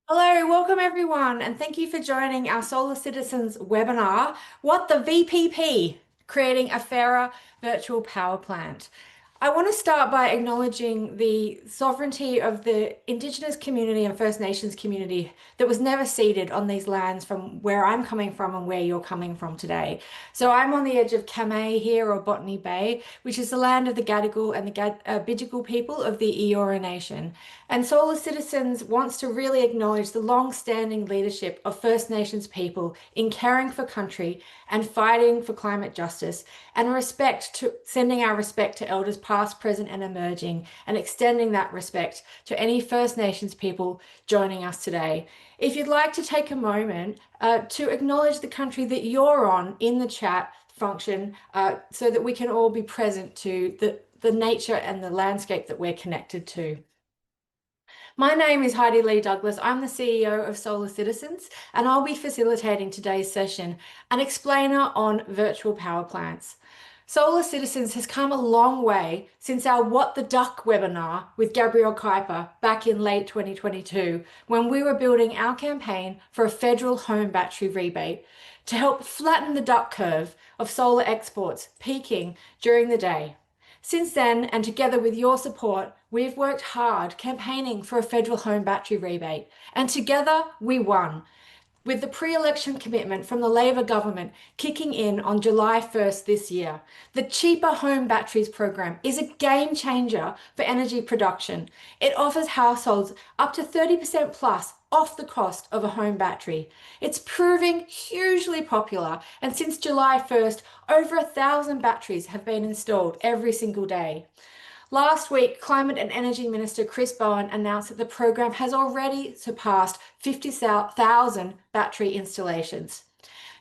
Hello, welcome everyone, and thank you for joining our Solar Citizens webinar, What the VPP? Creating a Fairer Virtual Power Plant. I want to start by acknowledging the sovereignty of the Indigenous community and First Nations community that was never ceded on these lands from where I'm coming from and where you're coming from today. So I'm on the edge of Kamay here, or Botany Bay, which is the land of the Gadigal and the Bidjigal people of the Eora Nation. And Solar Citizens wants to really acknowledge the long-standing leadership of First Nations people in caring for country and fighting for climate justice, and sending our respect to elders past, present, and emerging, and extending that respect to any First Nations people joining us today. If you'd like to take a moment to acknowledge the country that you're on in the chat function, so that we can all be present to the nature and the landscape that we're connected to. My name is Heidi Lee Douglas. I'm the CEO of Solar Citizens, and I'll be facilitating today's session, an explainer on virtual power plants. Solar Citizens has come a long way since our What the Duck webinar with Gabrielle Kuiper back in late 2022, when we were building our campaign for a federal home battery rebate to help flatten the duck curve of solar exports peaking during the day. Since then, and together with your support, we've worked hard campaigning for a federal home battery rebate, and together we won, with the pre-election commitment from the Labor government kicking in on July 1st this year. The Cheaper Home Batteries program is a game changer for energy production. It offers households up to 30% plus off the cost of a home battery. It's proving hugely popular, and since July 1st, over 1,000 batteries have been installed every single day. Last week, Climate and Energy Minister Chris Bowen announced that the program has already surpassed 50,000 battery installations.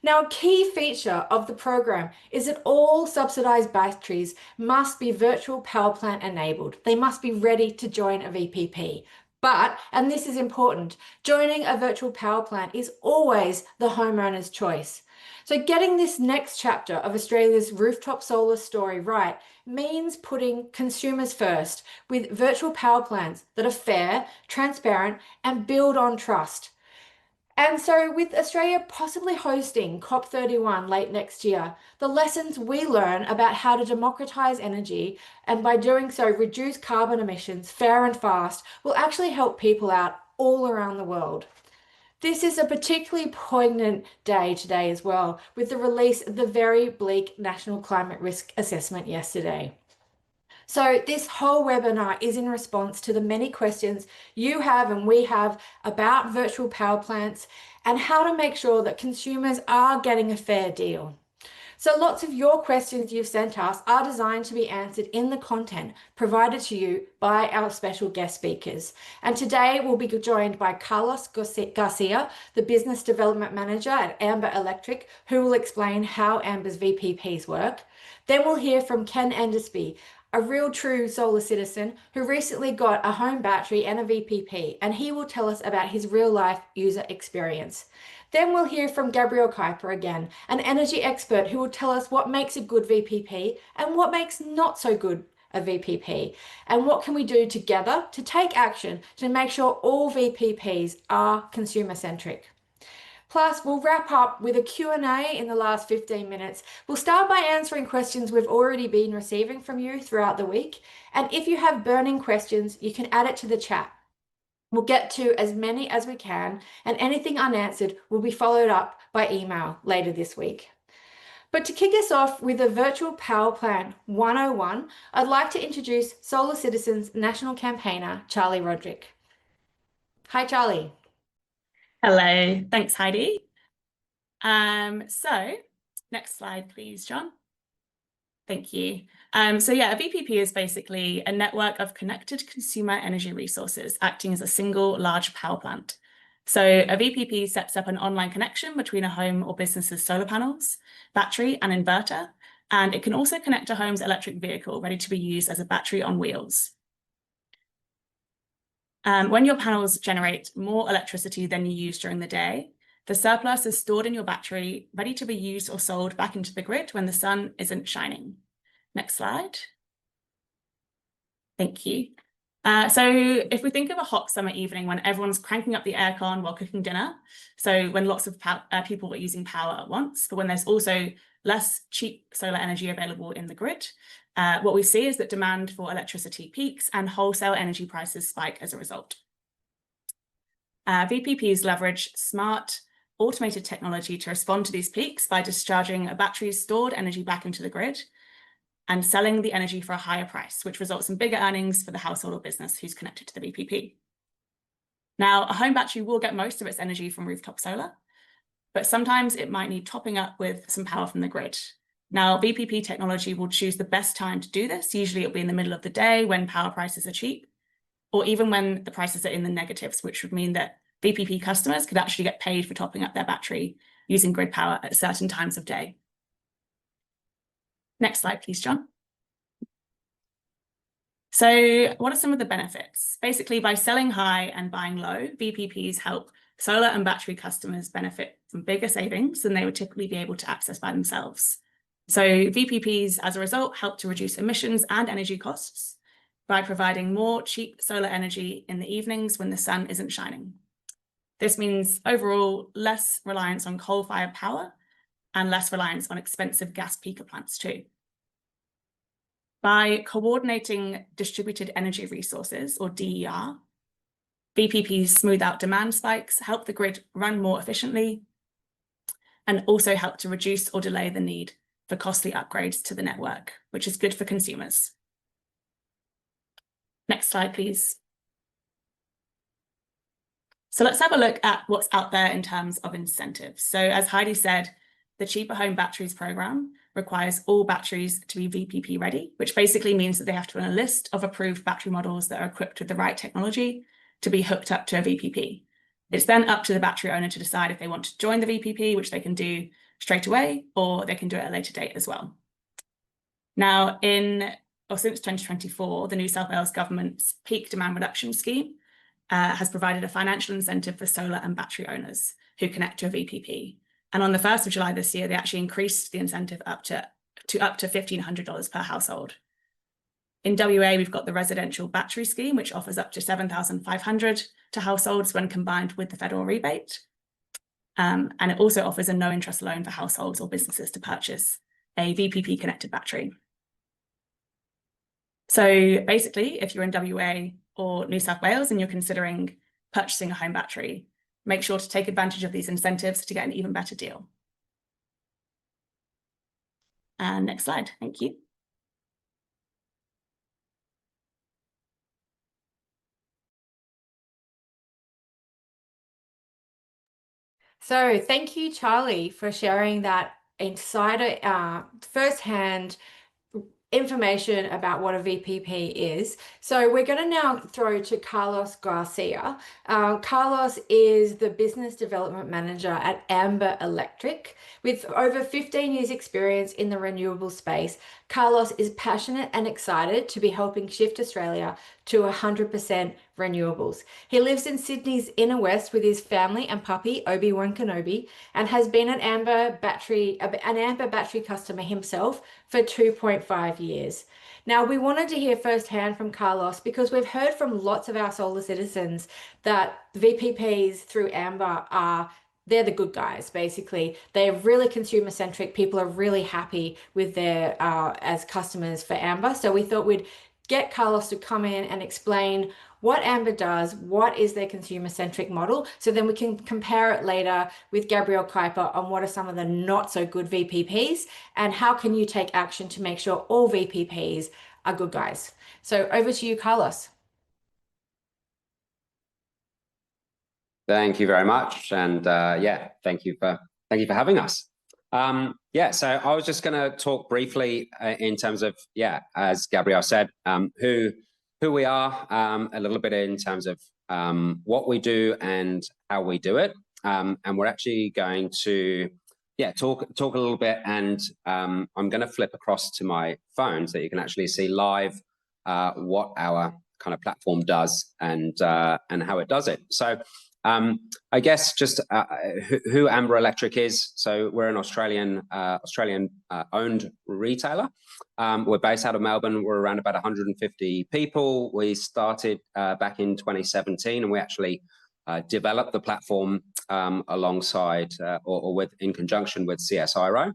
Now, a key feature of the program is that all subsidised batteries must be virtual power plant enabled. They must be ready to join a VPP. But, and this is important, joining a virtual power plant is always the homeowner's choice. So getting this next chapter of Australia's rooftop solar story right means putting consumers first with virtual power plants that are fair, transparent, and build on trust. And so, with Australia possibly hosting COP31 late next year, the lessons we learn about how to democratise energy and by doing so reduce carbon emissions fair and fast will actually help people out all around the world. This is a particularly poignant day today as well, with the release of the very bleak National Climate Risk Assessment yesterday. So this whole webinar is in response to the many questions you have and we have about virtual power plants and how to make sure that consumers are getting a fair deal. So lots of your questions you've sent us are designed to be answered in the content provided to you by our special guest speakers. And today we'll be joined by Carlos Garcia, the Business Development Manager at Amber Electric, who will explain how Amber's VPPs work. Then we'll hear from Ken Endersby, a real true solar citizen who recently got a home battery and a VPP, and he will tell us about his real life user experience. Then we'll hear from Gabrielle Kuiper again, an energy expert who will tell us what makes a good VPP and what makes not so good a VPP, and what can we do together to take action to make sure all VPPs are consumer centric. Plus, we'll wrap up with a Q&A in the last 15 minutes. We'll start by answering questions we've already been receiving from you throughout the week. And if you have burning questions, you can add it to the chat. We'll get to as many as we can, and anything unanswered will be followed up by email later this week. But to kick us off with a virtual power plant 101, I'd like to introduce Solar Citizens National Campaigner, Charlie Roderick. Hi, Charlie. Hello, thanks, Heidi. So next slide, please, John. Thank you. So yeah, a VPP is basically a network of connected consumer energy resources acting as a single large power plant. So a VPP sets up an online connection between a home or business's solar panels, battery, and inverter, and it can also connect a home's electric vehicle ready to be used as a battery on wheels. When your panels generate more electricity than you use during the day, the surplus is stored in your battery, ready to be used or sold back into the grid when the sun isn't shining. Next slide. Thank you. So if we think of a hot summer evening when everyone's cranking up the aircon while cooking dinner, so when lots of people are using power at once, but when there's also less cheap solar energy available in the grid, what we see is that demand for electricity peaks and wholesale energy prices spike as a result. VPPs leverage smart, automated technology to respond to these peaks by discharging a battery's stored energy back into the grid and selling the energy for a higher price, which results in bigger earnings for the household or business who's connected to the VPP. Now, a home battery will get most of its energy from rooftop solar, but sometimes it might need topping up with some power from the grid. Now, VPP technology will choose the best time to do this. Usually it'll be in the middle of the day when power prices are cheap, or even when the prices are in the negatives, which would mean that VPP customers could actually get paid for topping up their battery using grid power at certain times of day. Next slide, please, John. So what are some of the benefits? Basically, by selling high and buying low, VPPs help solar and battery customers benefit from bigger savings than they would typically be able to access by themselves. So VPPs, as a result, help to reduce emissions and energy costs by providing more cheap solar energy in the evenings when the sun isn't shining. This means overall less reliance on coal-fired power and less reliance on expensive gas peaker plants too. By coordinating distributed energy resources, or DER, VPPs smooth out demand spikes, help the grid run more efficiently, and also help to reduce or delay the need for costly upgrades to the network, which is good for consumers. Next slide, please. So let's have a look at what's out there in terms of incentives. So as Heidi said, the Cheaper Home Batteries program requires all batteries to be VPP ready, which basically means that they have to run a list of approved battery models that are equipped with the right technology to be hooked up to a VPP. It's then up to the battery owner to decide if they want to join the VPP, which they can do straight away, or they can do it at a later date as well. Now, since 2024, the New South Wales government's peak demand reduction scheme has provided a financial incentive for solar and battery owners who connect to a VPP. And on the 1st of July this year, they actually increased the incentive up to $1,500 per household. In WA, we've got the residential battery scheme, which offers up to $7,500 to households when combined with the federal rebate. And it also offers a no-interest loan for households or businesses to purchase a VPP-connected battery. So basically, if you're in WA or New South Wales and you're considering purchasing a home battery, make sure to take advantage of these incentives to get an even better deal. And next slide, thank you. So thank you, Charlie, for sharing that insider, firsthand information about what a VPP is. So we're going to now throw to Carlos Garcia. Carlos is the Business Development Manager at Amber Electric. With over 15 years experience in the renewable space, Carlos is passionate and excited to be helping shift Australia to 100% renewables. He lives in Sydney's inner west with his family and puppy, Obi-Wan Kenobi, and has been an Amber battery customer himself for 2.5 years. Now, we wanted to hear firsthand from Carlos because we've heard from lots of our solar citizens that VPPs through Amber they're the good guys, basically. They're really consumer centric. People are really happy with their as customers for Amber. So we thought we'd get Carlos to come in and explain what Amber does, what is their consumer centric model, so then we can compare it later with Gabrielle Kuiper on what are some of the not so good VPPs and how can you take action to make sure all VPPs are good guys. So over to you, Carlos. Thank you very much, and yeah, thank you for having us. Yeah, so I was just going to talk briefly in terms of, yeah, as Gabrielle said, who we are, a little bit in terms of what we do and how we do it, and we're actually going to, yeah, talk a little bit, and I'm going to flip across to my phone so you can actually see live what our kind of platform does and how it does it. So I guess just who Amber Electric is. So we're an Australian owned retailer. We're based out of Melbourne. We're around about 150 people. We started back in 2017, and we actually developed the platform alongside or in conjunction with CSIRO.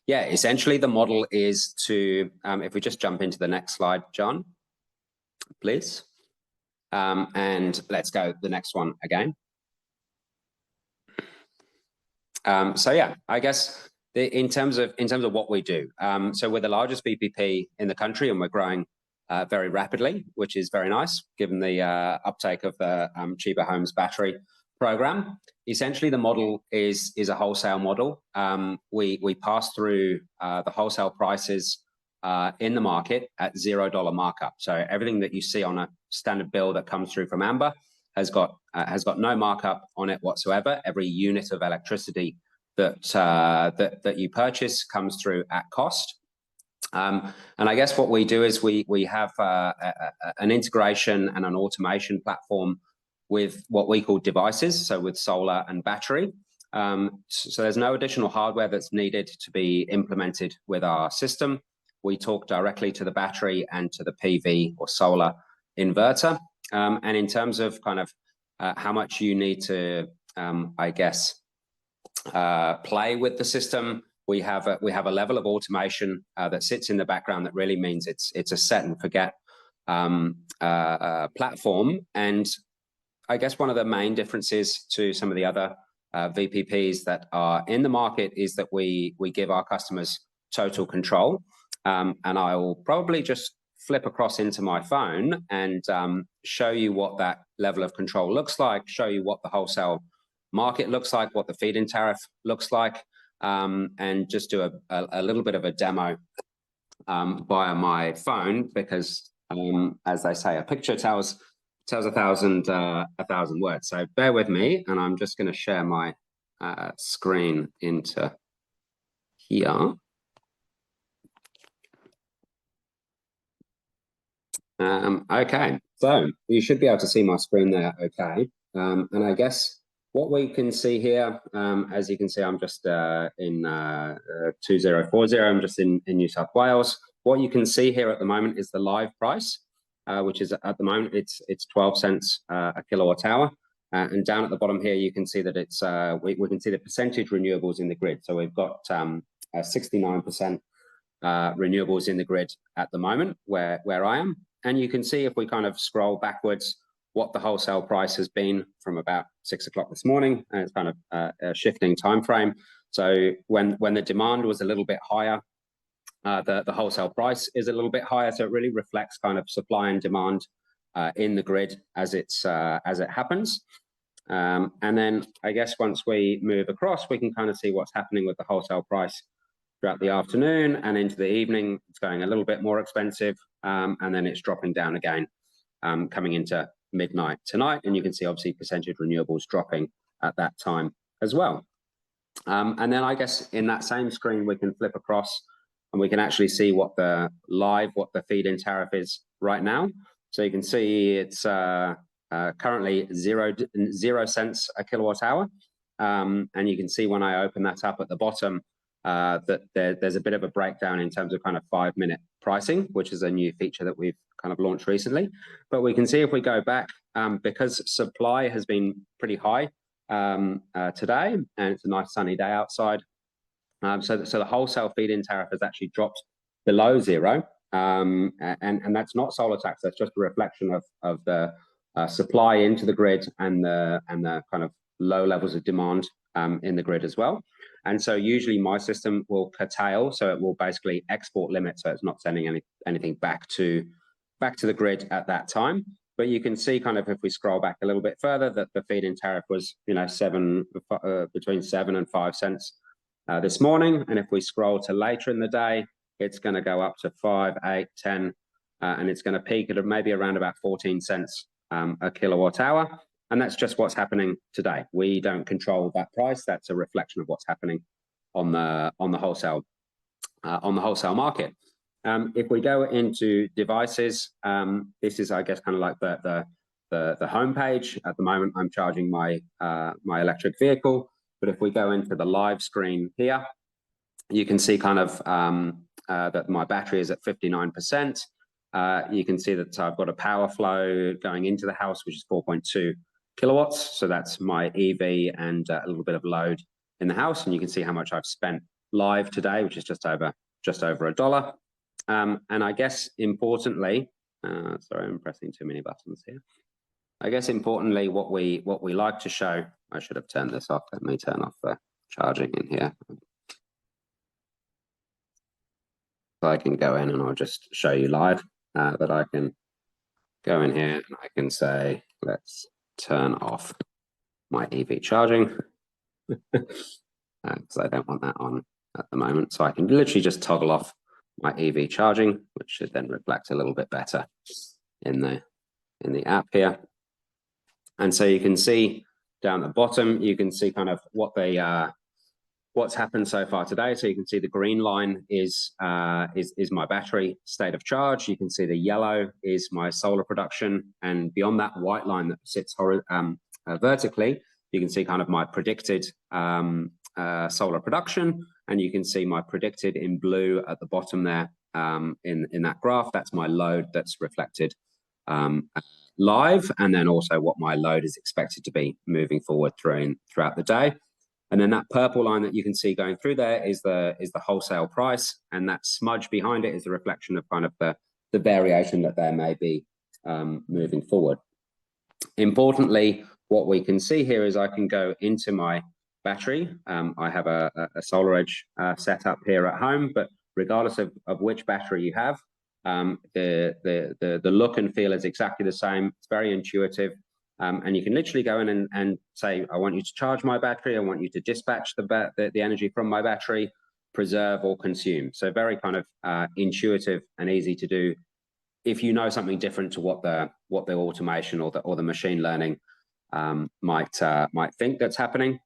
Yeah, essentially the model is to, if we just jump into the next slide, John, please. And let's go the next one again. So yeah, I guess in terms of what we do, so we're the largest VPP in the country, and we're growing very rapidly, which is very nice given the uptake of the Cheaper Homes battery program. Essentially, the model is a wholesale model. We pass through the wholesale prices in the market at $0 markup. So everything that you see on a standard bill that comes through from Amber has got no markup on it whatsoever. Every unit of electricity that you purchase comes through at cost. And I guess what we do is we have an integration and an automation platform with what we call devices, so with solar and battery. So there's no additional hardware that's needed to be implemented with our system. We talk directly to the battery and to the PV or solar inverter. And in terms of kind of how much you need to, I guess, play with the system, we have a level of automation that sits in the background that really means it's a set and forget platform. And I guess one of the main differences to some of the other VPPs that are in the market is that we give our customers total control. And I will probably just flip across into my phone and show you what that level of control looks like, show you what the wholesale market looks like, what the feed-in tariff looks like, and just do a little bit of a demo via my phone, because as they say, a picture tells a thousand words. So bear with me, and I'm just going to share my screen into here. Okay, so you should be able to see my screen there, okay. And I guess what we can see here, as you can see, I'm just in 2040, I'm just in New South Wales. What you can see here at the moment is the live price, which is at the moment, it's 12 cents a kilowatt hour. And down at the bottom here, you can see that it's, we can see the percentage renewables in the grid. So we've got 69% renewables in the grid at the moment where I am. And you can see if we kind of scroll backwards, what the wholesale price has been from about 6 o'clock this morning, and it's kind of a shifting time frame. So when the demand was a little bit higher, the wholesale price is a little bit higher. So it really reflects kind of supply and demand in the grid as it happens. And then I guess once we move across, we can kind of see what's happening with the wholesale price throughout the afternoon and into the evening. It's going a little bit more expensive, and then it's dropping down again, coming into midnight tonight. And you can see obviously percentage renewables dropping at that time as well. And then I guess in that same screen, we can flip across and we can actually see what the feed-in tariff is right now. So you can see it's currently 0 cents a kilowatt hour. And you can see when I open that up at the bottom, that there's a bit of a breakdown in terms of kind of 5-minute pricing, which is a new feature that we've kind of launched recently. But we can see if we go back, because supply has been pretty high today, and it's a nice sunny day outside. So the wholesale feed-in tariff has actually dropped below 0. And that's not solar tax, that's just a reflection of the supply into the grid and the kind of low levels of demand in the grid as well. And so usually my system will curtail, so it will basically export limit, so it's not sending anything back to the grid at that time. But you can see kind of if we scroll back a little bit further that the feed-in tariff was, you know, between 7 and 5 cents this morning. And if we scroll to later in the day, it's going to go up to 5, 8, 10, and it's going to peak at maybe around about 14 cents a kilowatt hour. And that's just what's happening today. We don't control that price. That's a reflection of what's happening on the wholesale market. If we go into devices, this is, I guess, kind of like the the home page. At the moment, I'm charging my my electric vehicle. But if we go into the live screen here, you can see kind of that my battery is at 59%. You can see that I've got a power flow going into the house, which is 4.2 kilowatts. So that's my EV and a little bit of load in the house. And you can see how much I've spent live today, which is just over $1. And I guess importantly, sorry, I'm pressing too many buttons here. I guess importantly, what we like to show, I should have turned this off. Let me turn off the charging in here. So I can go in and I'll just show you live that I can go in here and I can say, let's turn off my EV charging because I don't want that on at the moment. So I can literally just toggle off my EV charging, which should then reflect a little bit better in the app here. And so you can see down the bottom, you can see kind of what they what's happened so far today. So you can see the green line is my battery state of charge. You can see the yellow is my solar production, and beyond that white line that sits vertically, you can see kind of my predicted solar production, and you can see my predicted in blue at the bottom there in that graph. That's my load that's reflected live, and then also what my load is expected to be moving forward throughout the day. And then that purple line that you can see going through there is the wholesale price, and that smudge behind it is a reflection of kind of the variation that there may be moving forward. Importantly, what we can see here is I can go into my battery. I have a solar edge set up here at home, but regardless of which battery you have, the look and feel is exactly the same. It's very intuitive. And you can literally go in and say, I want you to charge my battery. I want you to dispatch the energy from my battery, preserve or consume. So very kind of intuitive and easy to do if you know something different to what the automation or the machine learning might think that's happening.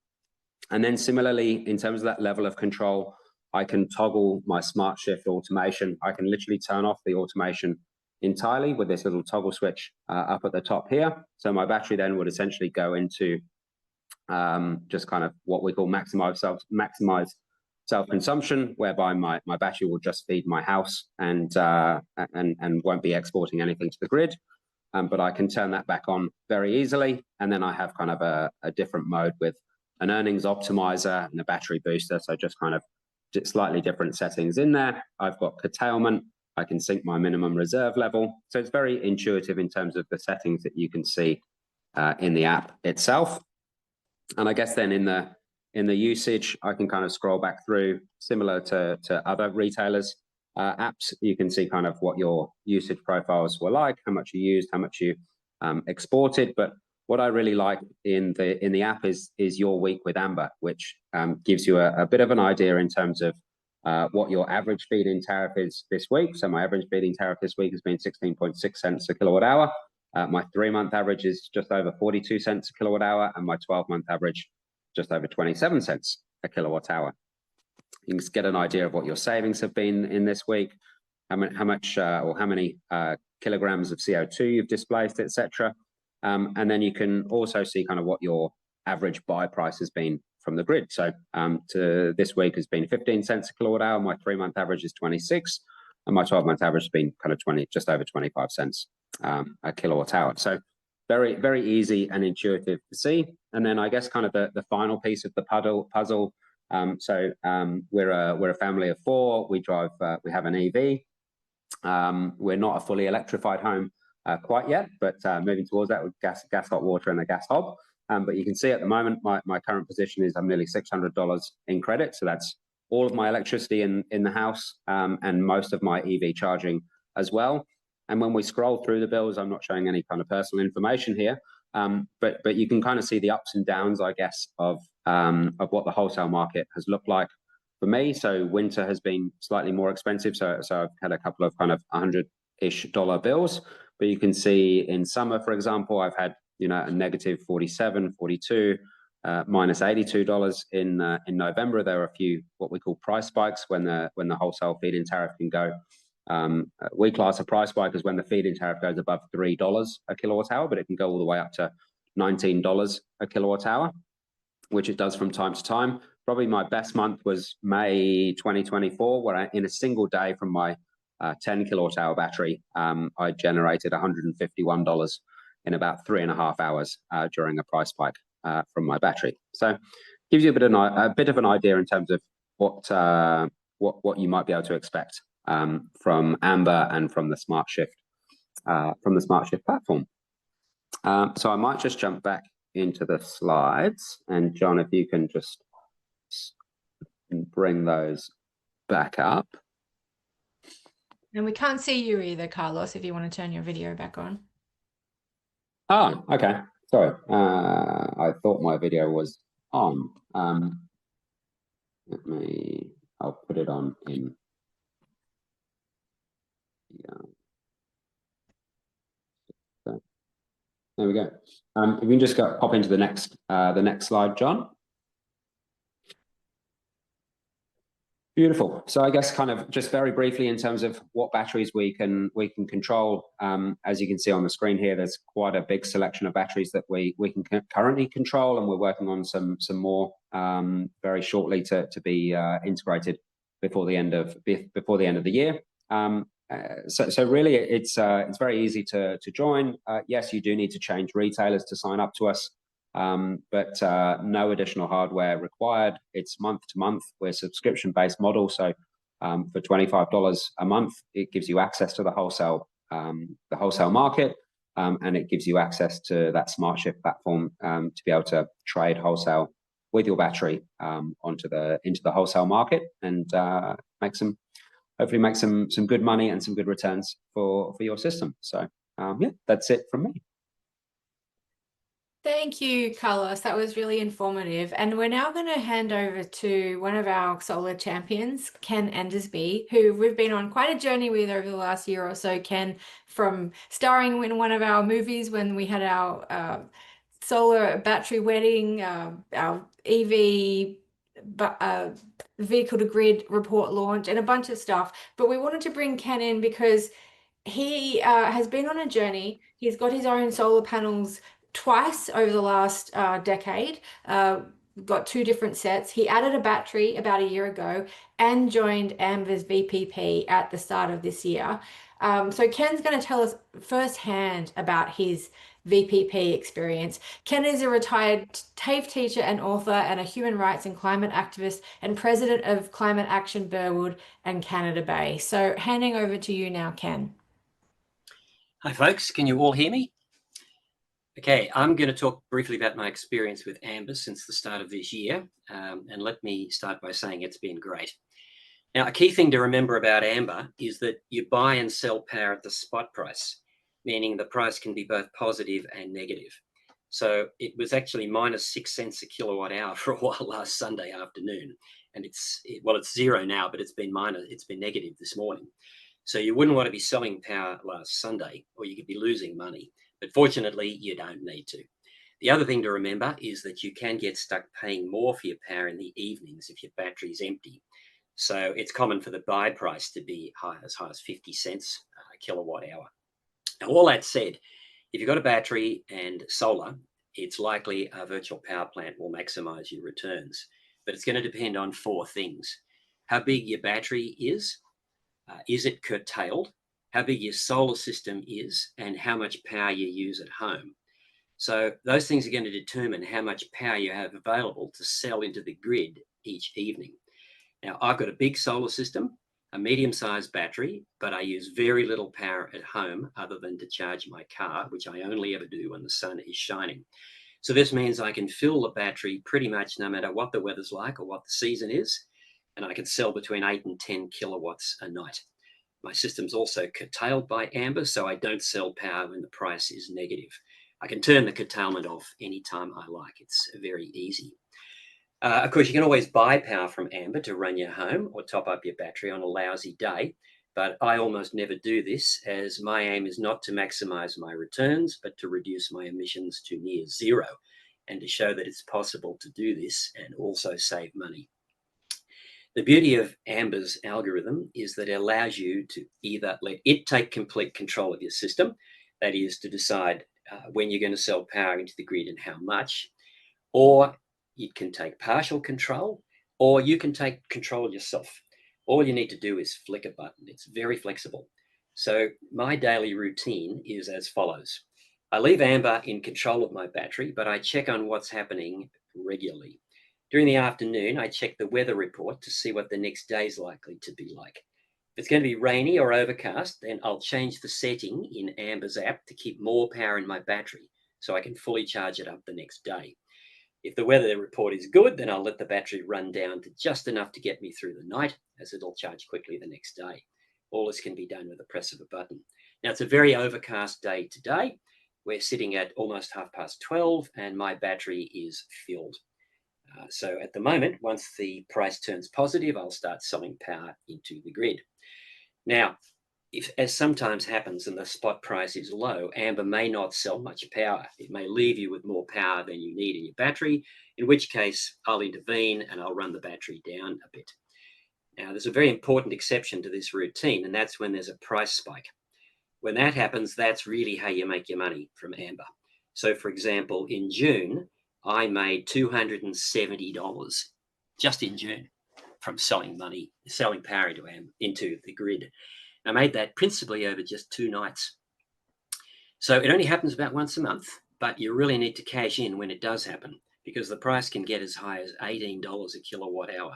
And then similarly, in terms of that level of control, I can toggle my smart shift automation. I can literally turn off the automation entirely with this little toggle switch up at the top here. So my battery then would essentially go into just kind of what we call maximize self-consumption, whereby my battery will just feed my house and won't be exporting anything to the grid. But I can turn that back on very easily. And then I have kind of a different mode with an earnings optimizer and a battery booster. So just kind of slightly different settings in there. I've got curtailment. I can sync my minimum reserve level. So it's very intuitive in terms of the settings that you can see in the app itself. And I guess then in the usage, I can kind of scroll back through, similar to other retailers' apps. You can see kind of what your usage profiles were like, how much you used, how much you exported. But what I really like in the app is your week with Amber, which gives you a bit of an idea in terms of what your average feed-in tariff is this week. So my average feed-in tariff this week has been 16.6 cents a kilowatt hour. My 3-month average is just over 42 cents a kilowatt hour, and my 12-month average just over 27 cents a kilowatt hour. You can just get an idea of what your savings have been in this week, how many kilograms of CO2 you've displaced, etc. And then you can also see kind of what your average buy price has been from the grid. So to this week has been 15 cents a kilowatt hour. My 3-month average is 26, and my 12-month average has been kind of just over 25 cents a kilowatt hour. So very, very easy and intuitive to see. And then I guess kind of the final piece of the puzzle. We're a family of 4. We have an EV. We're not a fully electrified home quite yet, but moving towards that with gas, hot water, and a gas hob. But you can see at the moment, my current position is I'm nearly $600 in credit. So that's all of my electricity in the house and most of my EV charging as well. And when we scroll through the bills, I'm not showing any kind of personal information here, but you can kind of see the ups and downs, I guess, of what the wholesale market has looked like for me. So winter has been slightly more expensive. So I've had a couple of kind of $100-ish bills. But you can see in summer, for example, I've had a negative 47, 42, minus $82 in November. There are a few what we call price spikes when the wholesale feed-in tariff can go We class a price spike as when the feed-in tariff goes above $3 a kilowatt hour, but it can go all the way up to $19 a kilowatt hour, which it does from time to time. Probably my best month was May 2024, where in a single day from my 10 kilowatt hour battery, I generated $151 in about 3.5 hours during a price spike from my battery. So gives you a bit of an idea in terms of what you might be able to expect from Amber and from the Smart Shift platform. So I might just jump back into the slides, and John, if you can just bring those back up. And we can't see you either, Carlos, if you want to turn your video back on. Oh, okay. Sorry. I thought my video was on. I'll put it on in. Yeah. So, there we go. If you can just pop into the next slide, John. Beautiful. So I guess kind of just very briefly in terms of what batteries we can control. As you can see on the screen here, there's quite a big selection of batteries that we can currently control, and we're working on some more very shortly to be integrated before the end of the year. So really, it's very easy to join. Yes, you do need to change retailers to sign up to us. But no additional hardware required. It's month to month. We're a subscription-based model, so for $25 a month, it gives you access to the wholesale market, and it gives you access to that Smart Shift platform to be able to trade wholesale with your battery into the wholesale market and hopefully make some good money and some good returns for your system. So yeah, that's it from me. Thank you, Carlos. That was really informative. And we're now going to hand over to one of our solar champions, Ken Endersby, who we've been on quite a journey with over the last year or so. Ken, from starring in one of our movies when we had our solar battery wedding, our EV vehicle to grid report launch, and a bunch of stuff. But we wanted to bring Ken in because he has been on a journey. He's got his own solar panels twice over the last decade, got 2 different sets. He added a battery about a year ago and joined Amber's VPP at the start of this year. So Ken's going to tell us firsthand about his VPP experience. Ken is a retired TAFE teacher and author and a human rights and climate activist and president of Climate Action Burwood and Canada Bay. So handing over to you now, Ken. Hi folks, can you all hear me? Okay, I'm going to talk briefly about my experience with Amber since the start of this year, and let me start by saying it's been great. Now, a key thing to remember about Amber is that you buy and sell power at the spot price, meaning the price can be both positive and negative. So it was actually minus 6 cents a kilowatt hour for a while last Sunday afternoon, and it's zero now, but it's been negative this morning. So you wouldn't want to be selling power last Sunday, or you could be losing money. But fortunately, you don't need to. The other thing to remember is that you can get stuck paying more for your power in the evenings if your battery's empty. So it's common for the buy price to be as high as 50 cents a kilowatt hour. Now, all that said, if you've got a battery and solar, it's likely a virtual power plant will maximize your returns. But it's going to depend on 4 things. How big your battery is it curtailed? How big your solar system is, and how much power you use at home. So those things are going to determine how much power you have available to sell into the grid each evening. Now, I've got a big solar system, a medium-sized battery, but I use very little power at home other than to charge my car, which I only ever do when the sun is shining. So this means I can fill the battery pretty much no matter what the weather's like or what the season is, and I can sell between 8 and 10 kilowatts a night. My system's also curtailed by Amber, so I don't sell power when the price is negative. I can turn the curtailment off anytime I like. It's very easy. Of course, you can always buy power from Amber to run your home or top up your battery on a lousy day, but I almost never do this, as my aim is not to maximize my returns, but to reduce my emissions to near zero, and to show that it's possible to do this and also save money. The beauty of Amber's algorithm is that it allows you to either let it take complete control of your system, that is to decide when you're going to sell power into the grid and how much, or it can take partial control, or you can take control yourself. All you need to do is flick a button. It's very flexible. So my daily routine is as follows. I leave Amber in control of my battery, but I check on what's happening regularly. During the afternoon, I check the weather report to see what the next day is likely to be like. If it's going to be rainy or overcast, then I'll change the setting in Amber's app to keep more power in my battery so I can fully charge it up the next day. If the weather report is good, then I'll let the battery run down to just enough to get me through the night, as it'll charge quickly the next day. All this can be done with the press of a button. Now, it's a very overcast day today. We're sitting at almost 12:30 and my battery is filled. So at the moment, once the price turns positive, I'll start selling power into the grid. Now, if, as sometimes happens and the spot price is low, Amber may not sell much power. It may leave you with more power than you need in your battery, in which case I'll intervene and I'll run the battery down a bit. Now, there's a very important exception to this routine, and that's when there's a price spike. When that happens, that's really how you make your money from Amber. So, for example, in June, I made $270 just in June from selling power into the grid. I made that principally over just 2 nights. So it only happens about once a month, but you really need to cash in when it does happen because the price can get as high as $18 a kilowatt hour.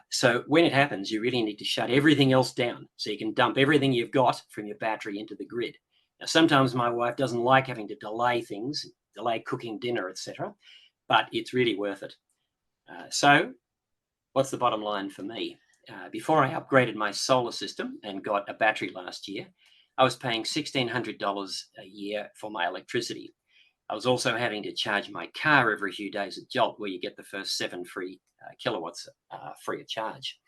So when it happens, you really need to shut everything else down so you can dump everything you've got from your battery into the grid. Now, sometimes my wife doesn't like having to delay things, delay cooking dinner, etc., but it's really worth it. So what's the bottom line for me? Before I upgraded my solar system and got a battery last year, I was paying $1,600 a year for my electricity. I was also having to charge my car every few days at Jolt, where you get the first 7 free kilowatts free of charge.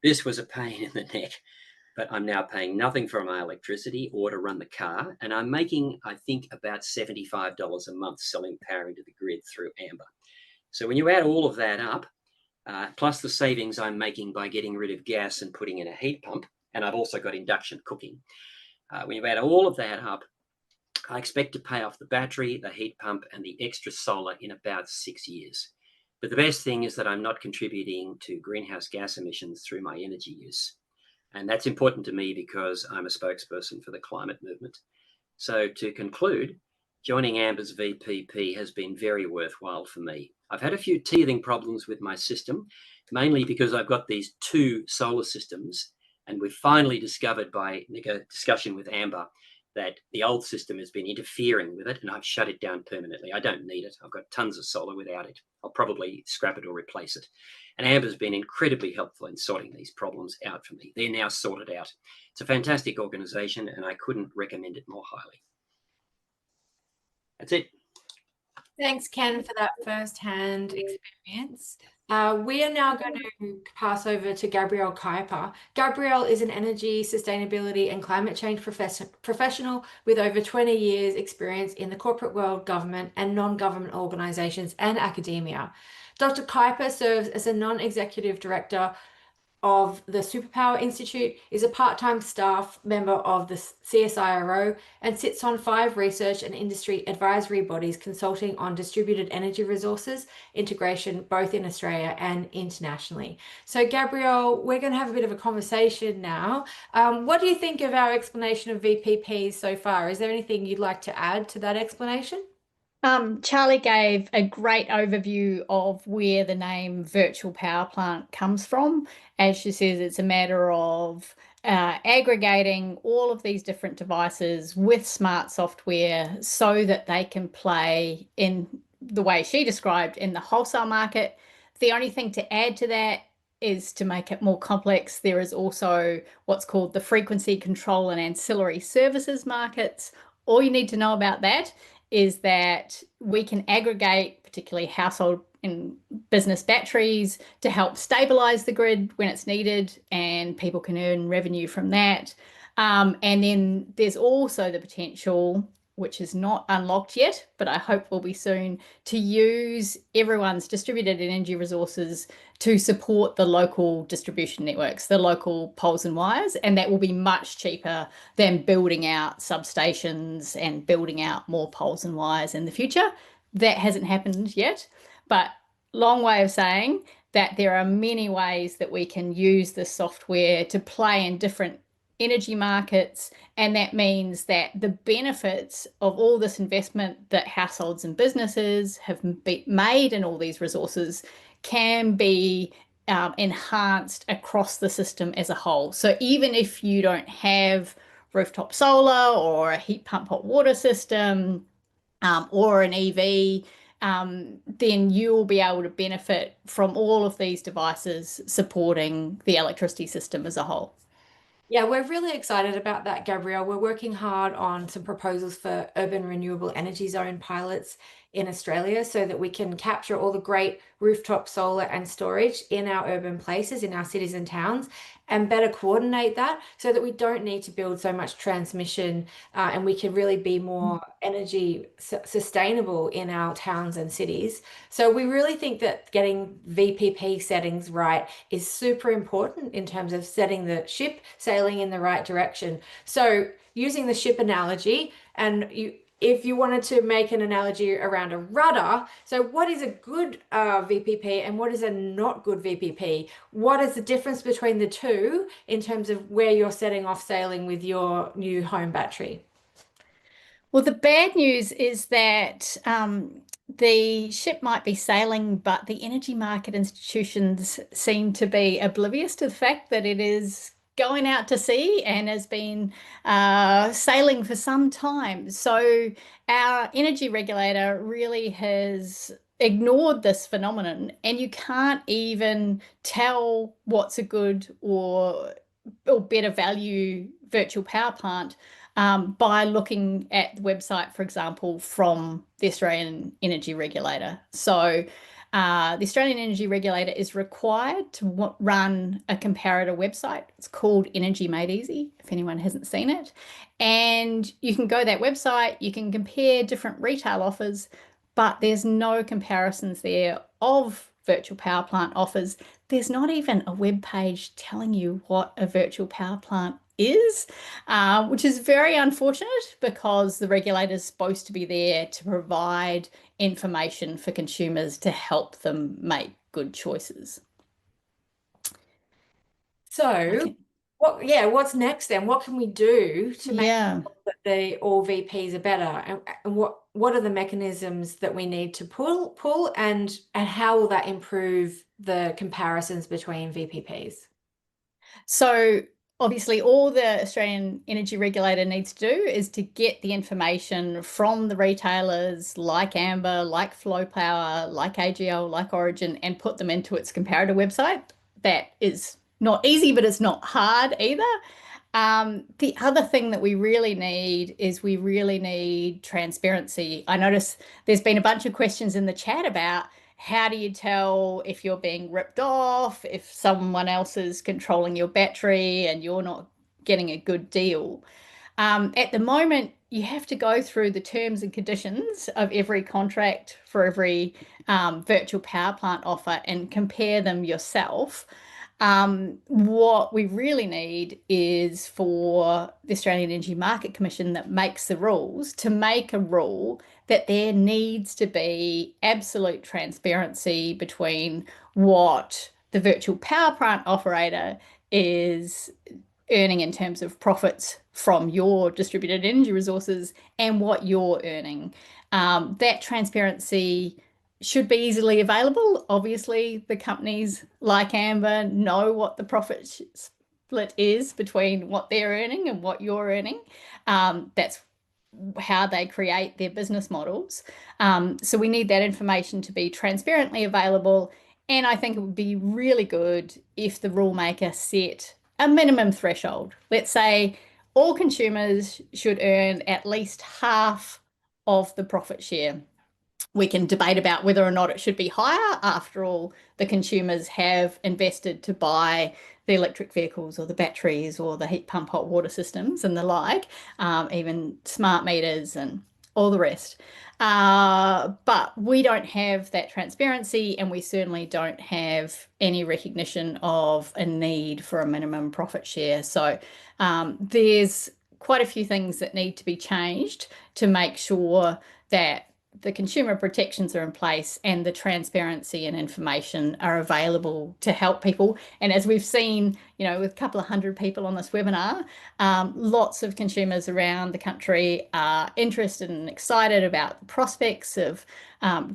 This was a pain in the neck, but I'm now paying nothing for my electricity or to run the car, and I'm making, I think, about $75 a month selling power into the grid through Amber. So when you add all of that up, plus the savings I'm making by getting rid of gas and putting in a heat pump, and I've also got induction cooking. When you add all of that up, I expect to pay off the battery, the heat pump, and the extra solar in about 6 years. But the best thing is that I'm not contributing to greenhouse gas emissions through my energy use. And that's important to me because I'm a spokesperson for the climate movement. So to conclude, joining Amber's VPP has been very worthwhile for me. I've had a few teething problems with my system, mainly because I've got these 2 solar systems, and we've finally discovered by discussion with Amber that the old system has been interfering with it, and I've shut it down permanently. I don't need it. I've got tons of solar without it. I'll probably scrap it or replace it. And Amber's been incredibly helpful in sorting these problems out for me. They're now sorted out. It's a fantastic organization, and I couldn't recommend it more highly. That's it. Thanks, Ken, for that first-hand experience. We are now going to pass over to Gabrielle Kuiper. Gabrielle is an energy, sustainability and climate change professional with over 20 years experience in the corporate world, government and non-government organizations and academia. Dr. Kuiper serves as a non-executive director of the Superpower Institute, is a part-time staff member of the CSIRO, and sits on 5 research and industry advisory bodies consulting on distributed energy resources integration, both in Australia and internationally. So Gabrielle, we're going to have a bit of a conversation now. What do you think of our explanation of VPPs so far? Is there anything you'd like to add to that explanation? Charlie gave a great overview of where the name virtual power plant comes from. As she says, it's a matter of aggregating all of these different devices with smart software so that they can play in the way she described in the wholesale market. The only thing to add to that is to make it more complex. There is also what's called the frequency control and ancillary services markets. All you need to know about that is that we can aggregate particularly household and business batteries to help stabilize the grid when it's needed, and people can earn revenue from that. And then there's also the potential which is not unlocked yet, but I hope will be soon, to use everyone's distributed energy resources to support the local distribution networks, the local poles and wires, and that will be much cheaper than building out substations and building out more poles and wires in the future. That hasn't happened yet, but long way of saying that there are many ways that we can use this software to play in different energy markets, and that means that the benefits of all this investment that households and businesses have made in all these resources can be enhanced across the system as a whole. So even if you don't have rooftop solar or a heat pump hot water system or an EV, then you'll be able to benefit from all of these devices supporting the electricity system as a whole. Yeah, we're really excited about that, Gabrielle. We're working hard on some proposals for urban renewable energy zone pilots in Australia so that we can capture all the great rooftop solar and storage in our urban places, in our cities and towns, and better coordinate that so that we don't need to build so much transmission and we can really be more energy sustainable in our towns and cities. So we really think that getting VPP settings right is super important in terms of setting the ship sailing in the right direction. So using the ship analogy, and if you wanted to make an analogy around a rudder, so what is a good VPP and what is a not good VPP? What is the difference between the two in terms of where you're setting off sailing with your new home battery? Well, the bad news is that the ship might be sailing, but the energy market institutions seem to be oblivious to the fact that it is going out to sea and has been sailing for some time. So our energy regulator really has ignored this phenomenon, and you can't even tell what's a good or better value virtual power plant by looking at the website, for example, from the Australian Energy Regulator. So the Australian Energy Regulator is required to run a comparator website. It's called Energy Made Easy, if anyone hasn't seen it. And you can go to that website, you can compare different retail offers, but there's no comparisons there of virtual power plant offers. There's not even a web page telling you what a virtual power plant is, which is very unfortunate because the regulator is supposed to be there to provide information for consumers to help them make good choices. So what's next then? What can we do to make sure that all VPs are better? And what are the mechanisms that we need to pull and how will that improve the comparisons between VPPs? So obviously all the Australian Energy Regulator needs to do is to get the information from the retailers like Amber, like Flow Power, like AGL, like Origin, and put them into its comparator website. That is not easy, but it's not hard either. The other thing that we really need is we really need transparency. I notice there's been a bunch of questions in the chat about how do you tell if you're being ripped off, if someone else is controlling your battery and you're not getting a good deal. At the moment, you have to go through the terms and conditions of every contract for every virtual power plant offer and compare them yourself. What we really need is for the Australian Energy Market Commission that makes the rules to make a rule that there needs to be absolute transparency between what the virtual power plant operator is earning in terms of profits from your distributed energy resources and what you're earning. That transparency should be easily available. Obviously, the companies like Amber know what the profit split is between what they're earning and what you're earning. That's how they create their business models. So we need that information to be transparently available. And I think it would be really good if the rule maker set a minimum threshold. Let's say all consumers should earn at least half of the profit share. We can debate about whether or not it should be higher. After all, the consumers have invested to buy the electric vehicles or the batteries or the heat pump hot water systems and the like, even smart meters and all the rest. But we don't have that transparency, and we certainly don't have any recognition of a need for a minimum profit share. So there's quite a few things that need to be changed to make sure that the consumer protections are in place and the transparency and information are available to help people. And as we've seen, you know, with a couple of hundred people on this webinar, lots of consumers around the country are interested and excited about the prospects of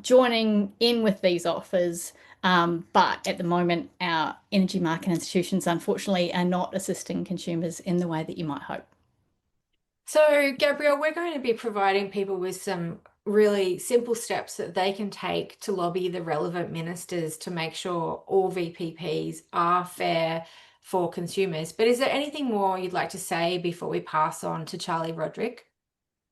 joining in with these offers. But at the moment, our energy market institutions, unfortunately, are not assisting consumers in the way that you might hope. So, Gabrielle, we're going to be providing people with some really simple steps that they can take to lobby the relevant ministers to make sure all VPPs are fair for consumers. But is there anything more you'd like to say before we pass on to Charlie Roderick?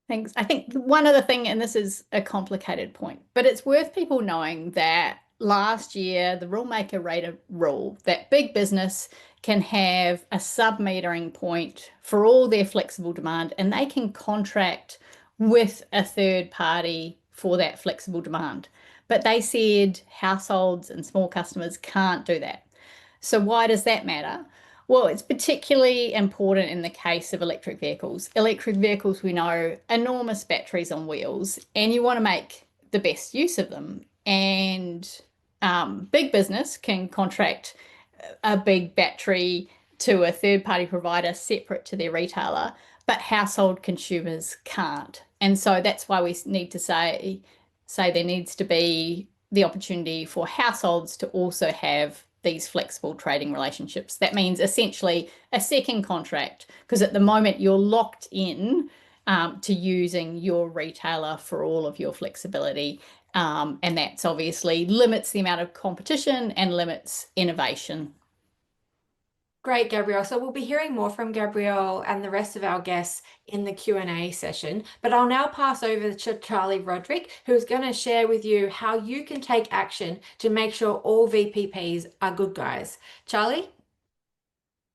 Thanks. I think one other thing, and this is a complicated point, but it's worth people knowing that last year, the rulemaker made a rule that big business can have a sub-metering point for all their flexible demand, and they can contract with a third party for that flexible demand. But they said households and small customers can't do that. So why does that matter? Well, it's particularly important in the case of electric vehicles. Electric vehicles, we know, enormous batteries on wheels, and you want to make the best use of them. And big business can contract a big battery to a third-party provider separate to their retailer, but household consumers can't. And so that's why we need to say there needs to be the opportunity for households to also have these flexible trading relationships. That means essentially a second contract, because at the moment you're locked in to using your retailer for all of your flexibility. And that's obviously limits the amount of competition and limits innovation. Great, Gabrielle. So we'll be hearing more from Gabrielle and the rest of our guests in the Q&A session. But I'll now pass over to Charlie Roderick, who's going to share with you how you can take action to make sure all VPPs are good guys. Charlie?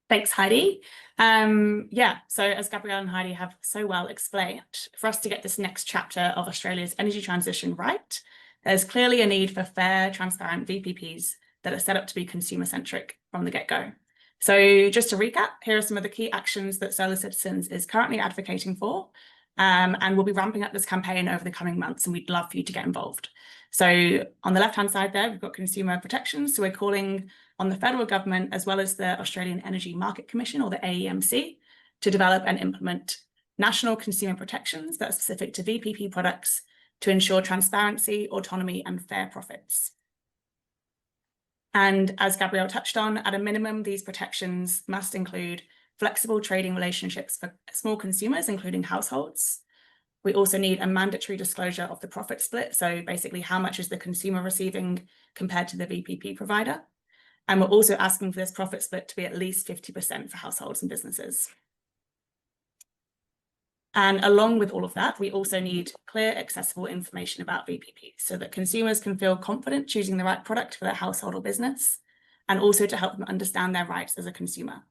Thanks, Heidi. So as Gabrielle and Heidi have so well explained, for us to get this next chapter of Australia's energy transition right, there's clearly a need for fair, transparent VPPs that are set up to be consumer-centric from the get-go. So just to recap, here are some of the key actions that Solar Citizens is currently advocating for, and we'll be ramping up this campaign over the coming months, and we'd love for you to get involved. So on the left-hand side there, we've got consumer protections. So we're calling on the federal government, as well as the Australian Energy Market Commission, or the AEMC, to develop and implement national consumer protections that are specific to VPP products to ensure transparency, autonomy, and fair profits. And as Gabrielle touched on, at a minimum, these protections must include flexible trading relationships for small consumers, including households. We also need a mandatory disclosure of the profit split. So basically, how much is the consumer receiving compared to the VPP provider? And we're also asking for this profit split to be at least 50% for households and businesses. And along with all of that, we also need clear, accessible information about VPPs so that consumers can feel confident choosing the right product for their household or business, and also to help them understand their rights as a consumer.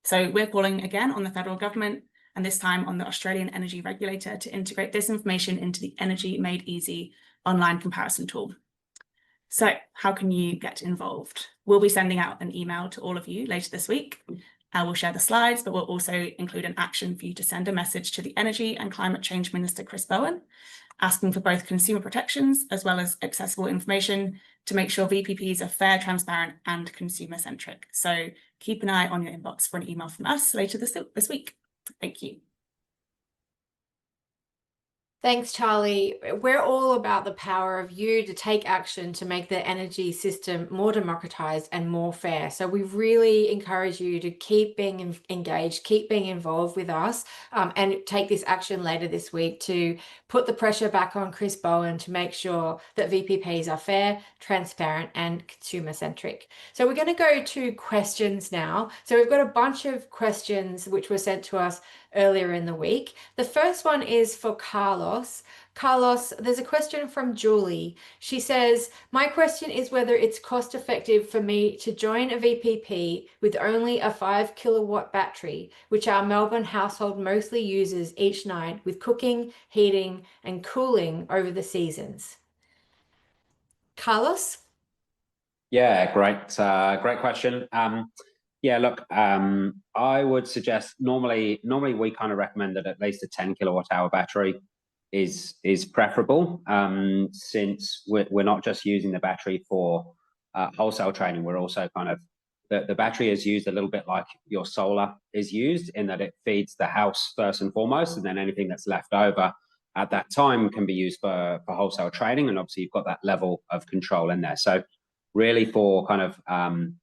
So we're calling again on the federal government, and this time on the Australian Energy Regulator, to integrate this information into the Energy Made Easy online comparison tool. So how can you get involved? We'll be sending out an email to all of you later this week. We'll share the slides, but we'll also include an action for you to send a message to the Energy and Climate Change Minister, Chris Bowen, asking for both consumer protections as well as accessible information to make sure VPPs are fair, transparent, and consumer-centric. So keep an eye on your inbox for an email from us later this week. Thank you. Thanks, Charlie. We're all about the power of you to take action to make the energy system more democratized and more fair. So we really encourage you to keep being engaged, keep being involved with us, and take this action later this week to put the pressure back on Chris Bowen to make sure that VPPs are fair, transparent, and consumer-centric. So we're going to go to questions now. So we've got a bunch of questions which were sent to us earlier in the week. The first one is for Carlos. Carlos, there's a question from Julie. She says, my question is whether it's cost effective for me to join a VPP with only a 5 kilowatt battery, which our Melbourne household mostly uses each night with cooking, heating, and cooling over the seasons. Carlos? Yeah, great question. Yeah, look, I would suggest normally we kind of recommend that at least a 10 kilowatt hour battery is preferable, since we're not just using the battery for wholesale trading. We're also kind of the battery is used a little bit like your solar is used, in that it feeds the house first and foremost, and then anything that's left over at that time can be used for wholesale trading. And obviously you've got that level of control in there. So really for kind of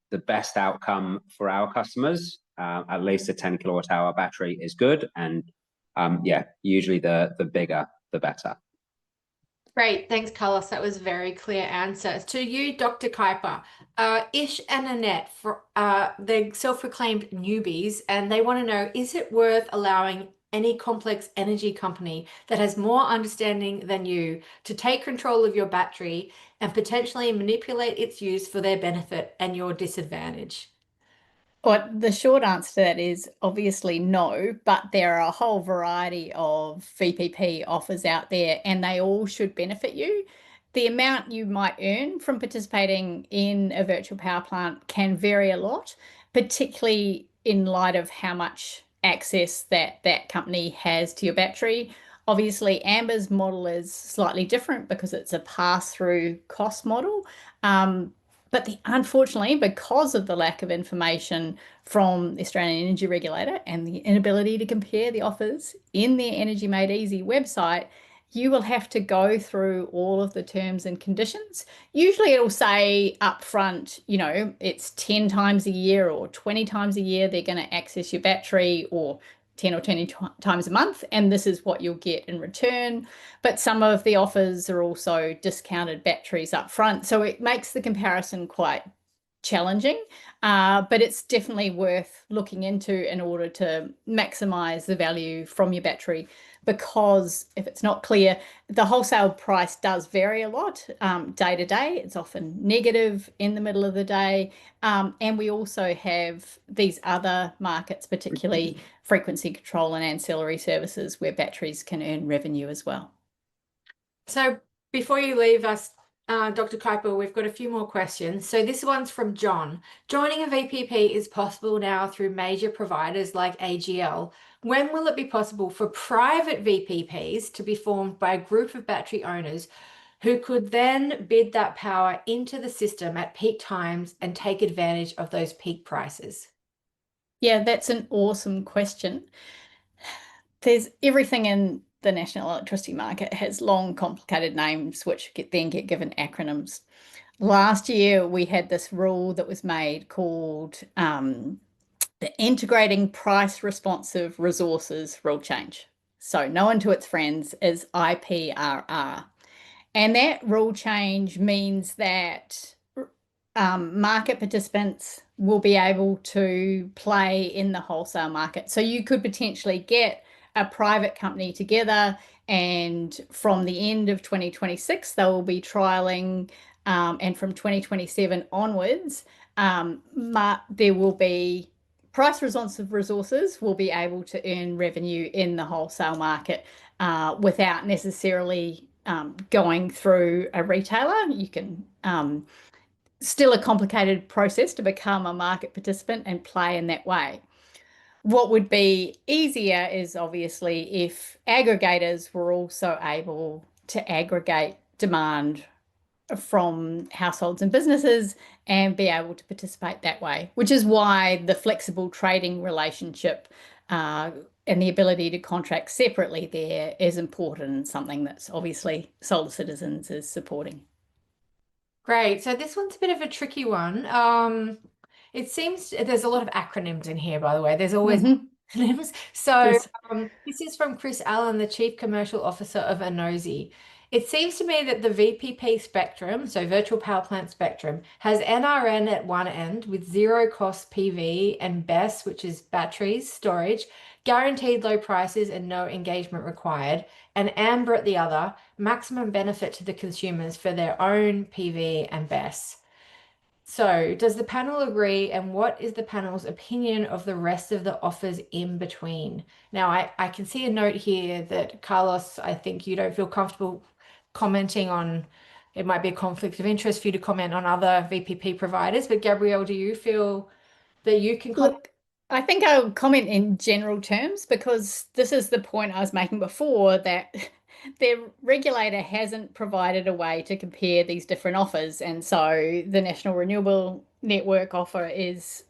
the best outcome for our customers, at least a 10 kilowatt hour battery is good. And yeah, usually the bigger, the better. Great, thanks, Carlos. That was a very clear answer. To you, Dr. Kuiper, Ish and Annette, they're self-proclaimed newbies, and they want to know, is it worth allowing any complex energy company that has more understanding than you to take control of your battery and potentially manipulate its use for their benefit and your disadvantage? Well, the short answer to that is obviously no, but there are a whole variety of VPP offers out there, and they all should benefit you. The amount you might earn from participating in a virtual power plant can vary a lot, particularly in light of how much access that company has to your battery. Obviously, Amber's model is slightly different because it's a pass-through cost model. But unfortunately, because of the lack of information from the Australian Energy Regulator and the inability to compare the offers in their Energy Made Easy website, you will have to go through all of the terms and conditions. Usually it'll say upfront, you know, it's 10 times a year or 20 times a year they're going to access your battery, or 10 or 20 times a month, and this is what you'll get in return. But some of the offers are also discounted batteries up front, so it makes the comparison quite challenging, but it's definitely worth looking into in order to maximize the value from your battery, because if it's not clear, the wholesale price does vary a lot day to day. It's often negative in the middle of the day, and we also have these other markets, particularly frequency control and ancillary services, where batteries can earn revenue as well. So before you leave us, Dr. Kuiper, we've got a few more questions. So this one's from John. Joining a VPP is possible now through major providers like AGL. When will it be possible for private VPPs to be formed by a group of battery owners who could then bid that power into the system at peak times and take advantage of those peak prices? Yeah, that's an awesome question. There's everything in the national electricity market has long, complicated names, which then get given acronyms. Last year, we had this rule that was made called the Integrating Price Responsive Resources Rule Change. So known to its friends as IPRR. And that rule change means that market participants will be able to play in the wholesale market. So you could potentially get a private company together, and from the end of 2026, they will be trialing, and from 2027 onwards, there will be price responsive resources will be able to earn revenue in the wholesale market without necessarily going through a retailer. You can still a complicated process to become a market participant and play in that way. What would be easier is obviously if aggregators were also able to aggregate demand from households and businesses and be able to participate that way, which is why the flexible trading relationship and the ability to contract separately there is important, and something that's obviously Solar Citizens is supporting. Great. So this one's a bit of a tricky one. It seems there's a lot of acronyms in here, by the way. There's always acronyms. So this is from Chris Allen, the Chief Commercial Officer of ANOSI. It seems to me that the VPP spectrum, so virtual power plant spectrum, has NRN at one end with zero cost PV and BESS, which is batteries, storage, guaranteed low prices and no engagement required, and amber at the other, maximum benefit to the consumers for their own PV and BESS. So does the panel agree, and what is the panel's opinion of the rest of the offers in between? Now, I can see a note here that Carlos, I think you don't feel comfortable commenting on, it might be a conflict of interest for you to comment on other VPP providers, but Gabrielle, do you feel that you can comment? Look, I think I'll comment in general terms because this is the point I was making before, that their regulator hasn't provided a way to compare these different offers. And so the National Renewable Network offer is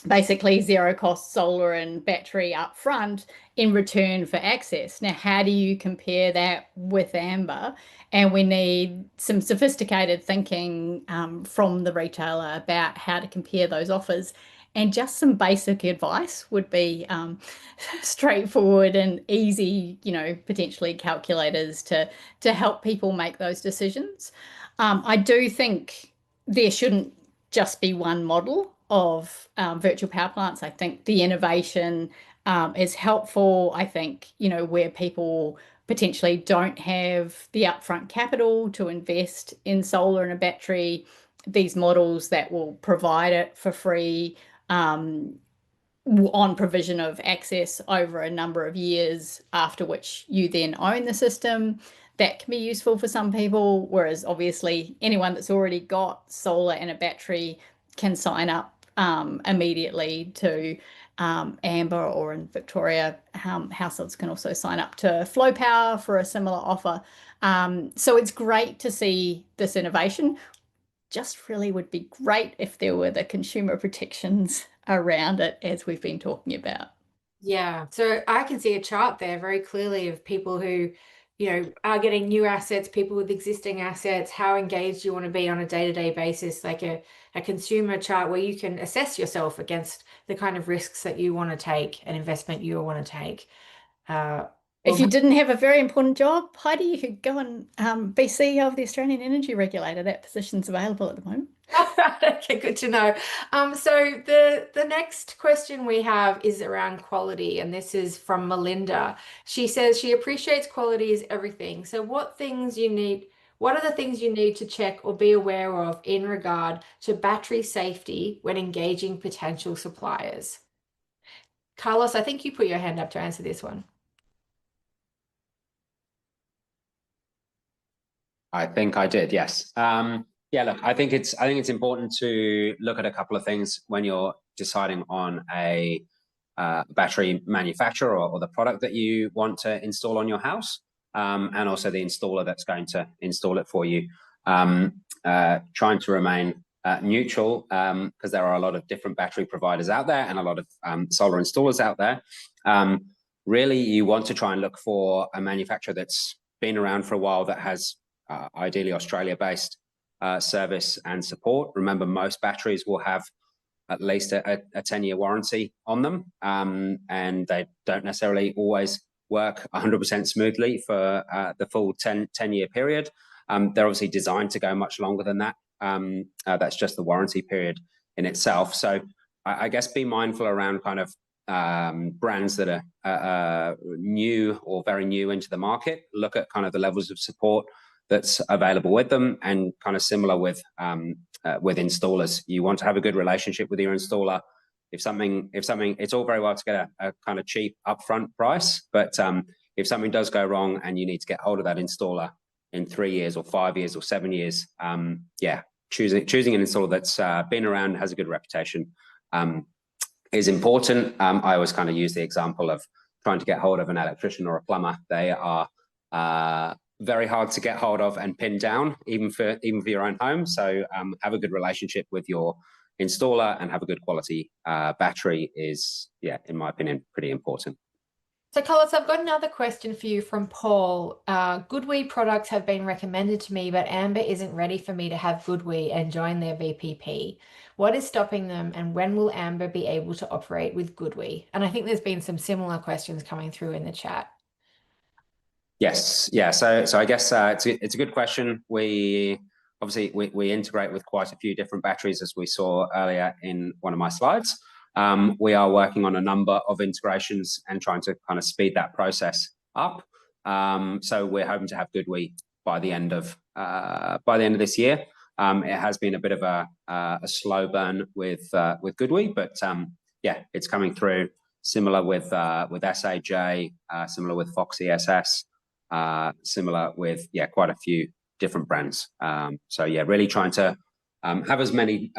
basically zero cost solar and battery up front in return for access. Now, how do you compare that with amber? And we need some sophisticated thinking from the retailer about how to compare those offers. And just some basic advice would be straightforward and easy, potentially calculators to help people make those decisions. I do think there shouldn't just be one model of virtual power plants. I think the innovation is helpful. I think, where people potentially don't have the upfront capital to invest in solar and a battery, these models that will provide it for free on provision of access over a number of years, after which you then own the system, that can be useful for some people. Whereas obviously anyone that's already got solar and a battery can sign up immediately to amber, or in Victoria, households can also sign up to Flow Power for a similar offer. So it's great to see this innovation. Just really would be great if there were the consumer protections around it, as we've been talking about. Yeah, so I can see a chart there very clearly of people who, are getting new assets, people with existing assets, how engaged you want to be on a day-to-day basis, like a consumer chart where you can assess yourself against the kind of risks that you want to take, an investment you want to take. If you didn't have a very important job, Heidi, you could go and be CEO of the Australian Energy Regulator. That position's available at the moment. Okay, good to know. So the next question we have is around quality, and this is from Melinda. She says she appreciates quality is everything. So what are the things you need to check or be aware of in regard to battery safety when engaging potential suppliers? Carlos, I think you put your hand up to answer this one. I think I did, yes. Yeah, look, I think it's important to look at a couple of things when you're deciding on a battery manufacturer or the product that you want to install on your house, and also the installer that's going to install it for you. Trying to remain neutral, because there are a lot of different battery providers out there and a lot of solar installers out there. Really, you want to try and look for a manufacturer that's been around for a while, that has ideally Australia-based service and support. Remember, most batteries will have at least a 10-year warranty on them, and they don't necessarily always work 100% smoothly for the full 10-year period. They're obviously designed to go much longer than that. That's just the warranty period in itself. So I guess be mindful around kind of brands that are new or very new into the market. Look at kind of the levels of support that's available with them, and kind of similar with installers. You want to have a good relationship with your installer. If something, it's all very well to get a kind of cheap upfront price, but if something does go wrong and you need to get hold of that installer in 3 years or 5 years or 7 years, yeah, choosing an installer that's been around, has a good reputation, is important. I always kind of use the example of trying to get hold of an electrician or a plumber. They are very hard to get hold of and pin down, even for your own home. So have a good relationship with your installer and have a good quality battery is, yeah, in my opinion, pretty important. So Carlos, I've got another question for you from Paul. GoodWe products have been recommended to me, but Amber isn't ready for me to have GoodWe and join their VPP. What is stopping them, and when will Amber be able to operate with GoodWe? And I think there's been some similar questions coming through in the chat. Yes, yeah. So I guess it's a good question. We integrate with quite a few different batteries, as we saw earlier in one of my slides. We are working on a number of integrations and trying to kind of speed that process up. So we're hoping to have GoodWe by the end of this year. It has been a bit of a slow burn with GoodWe, but yeah, it's coming through. Similar with SAJ, similar with Foxy SS, similar with quite a few different brands. So yeah, really trying to have as many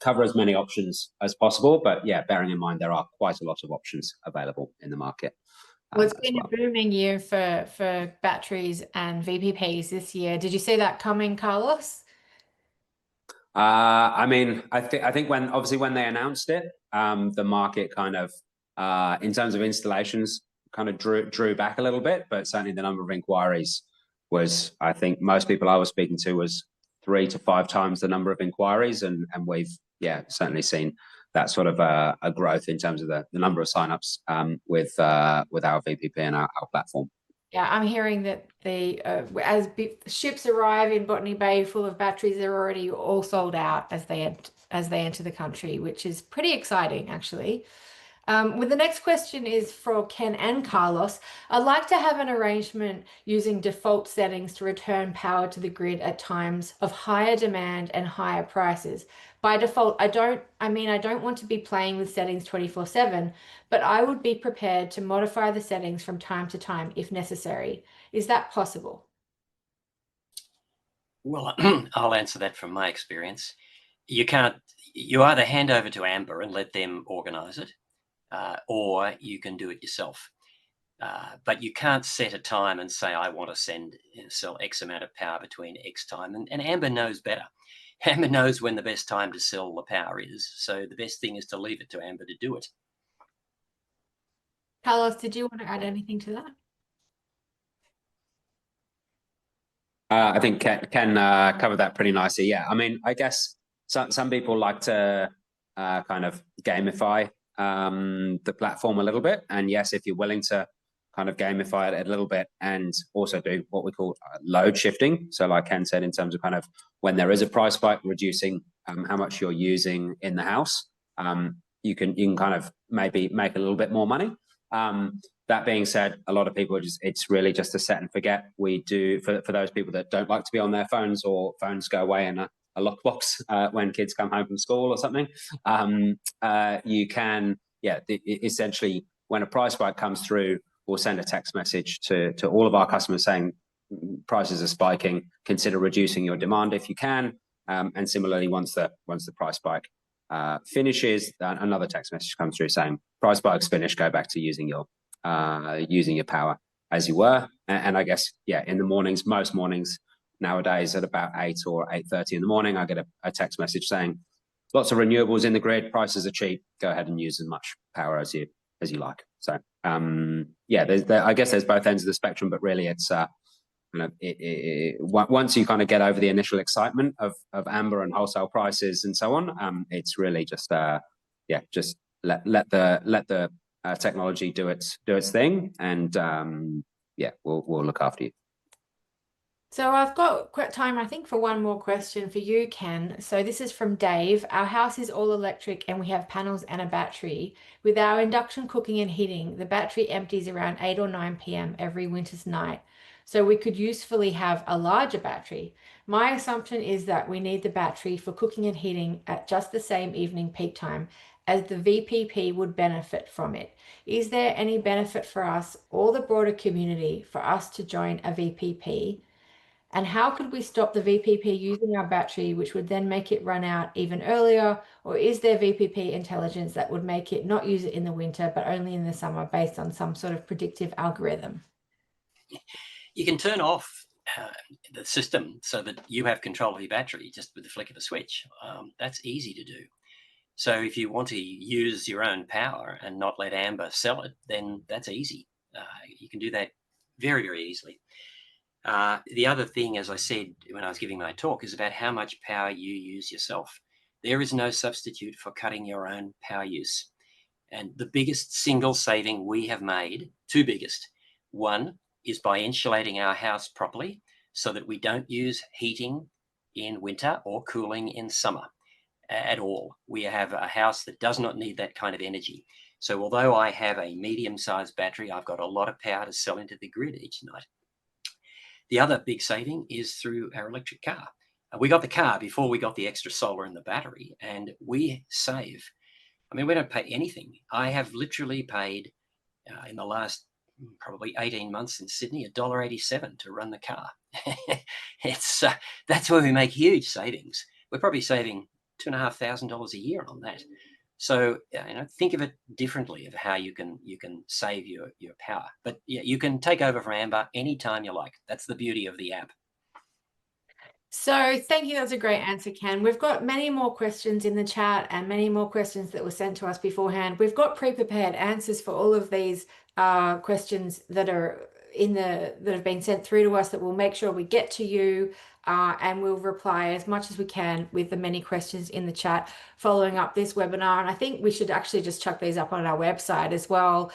cover as many options as possible, but yeah, bearing in mind there are quite a lot of options available in the market. Well, it's been a booming year for batteries and VPPs this year. Did you see that coming, Carlos? I mean, I think when they announced it, the market kind of, in terms of installations, kind of drew back a little bit, but certainly the number of inquiries was, I think most people I was speaking to was 3 to 5 times the number of inquiries, and we've certainly seen that sort of a growth in terms of the number of signups with our VPP and our platform. Yeah, I'm hearing that as ships arrive in Botany Bay full of batteries, they're already all sold out as they enter the country, which is pretty exciting, actually. Well, the next question is for Ken and Carlos. I'd like to have an arrangement using default settings to return power to the grid at times of higher demand and higher prices. By default, I don't want to be playing with settings 24/7, but I would be prepared to modify the settings from time to time if necessary. Is that possible? Well, I'll answer that from my experience. You either hand over to Amber and let them organize it, or you can do it yourself. But you can't set a time and say, I want to sell X amount of power between X time. And Amber knows better. Amber knows when the best time to sell the power is. So the best thing is to leave it to Amber to do it. Carlos, did you want to add anything to that? I think Ken covered that pretty nicely. Yeah, I mean, I guess some people like to kind of gamify the platform a little bit. And yes, if you're willing to kind of gamify it a little bit and also do what we call load shifting. So like Ken said, in terms of kind of when there is a price spike, reducing how much you're using in the house, you can kind of maybe make a little bit more money. That being said, a lot of people it's really just a set and forget. We do for those people that don't like to be on their phones, or phones go away in a lockbox when kids come home from school or something. You can essentially, when a price spike comes through, we'll send a text message to all of our customers saying prices are spiking, consider reducing your demand if you can. And similarly, once the price spike finishes, another text message comes through saying price spike's finished, go back to using your power as you were. And I guess in the mornings, most mornings nowadays at about 8 or 8:30 in the morning, I get a text message saying lots of renewables in the grid, prices are cheap, go ahead and use as much power as you like. So I guess there's both ends of the spectrum, but really it's once you kind of get over the initial excitement of Amber and wholesale prices and so on, it's really just just let the technology do its thing, and we'll look after you. So I've got time, I think, for one more question for you, Ken. So this is from Dave. Our house is all electric and we have panels and a battery. With our induction cooking and heating, the battery empties around 8 or 9 p.m. every winter's night. So we could usefully have a larger battery. My assumption is that we need the battery for cooking and heating at just the same evening peak time, as the VPP would benefit from it. Is there any benefit for us or the broader community for us to join a VPP? And how could we stop the VPP using our battery, which would then make it run out even earlier? Or is there VPP intelligence that would make it not use it in the winter, but only in the summer based on some sort of predictive algorithm? You can turn off the system so that you have control of your battery just with the flick of a switch. That's easy to do. So if you want to use your own power and not let Amber sell it, then that's easy. You can do that very, very easily. The other thing, as I said when I was giving my talk, is about how much power you use yourself. There is no substitute for cutting your own power use. And the biggest single saving we have made, two biggest. One is by insulating our house properly so that we don't use heating in winter or cooling in summer. at all. We have a house that does not need that kind of energy. So although I have a medium-sized battery, I've got a lot of power to sell into the grid each night. The other big saving is through our electric car. We got the car before we got the extra solar in the battery, and we save. I mean, we don't pay anything. I have literally paid in the last probably 18 months in Sydney $1.87 to run the car. That's where we make huge savings. We're probably saving $2,500 a year on that. So think of it differently of how you can save your power. But yeah, you can take over from Amber anytime you like. That's the beauty of the app. So thank you. That's a great answer, Ken. We've got many more questions in the chat and many more questions that were sent to us beforehand. We've got pre-prepared answers for all of these questions that are that have been sent through to us that we'll make sure we get to you, and we'll reply as much as we can with the many questions in the chat following up this webinar. And I think we should actually just chuck these up on our website as well,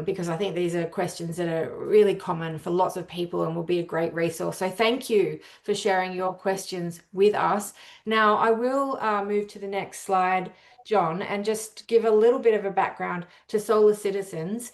because I think these are questions that are really common for lots of people and will be a great resource. So thank you for sharing your questions with us. Now I will move to the next slide, John, and just give a little bit of a background to Solar Citizens.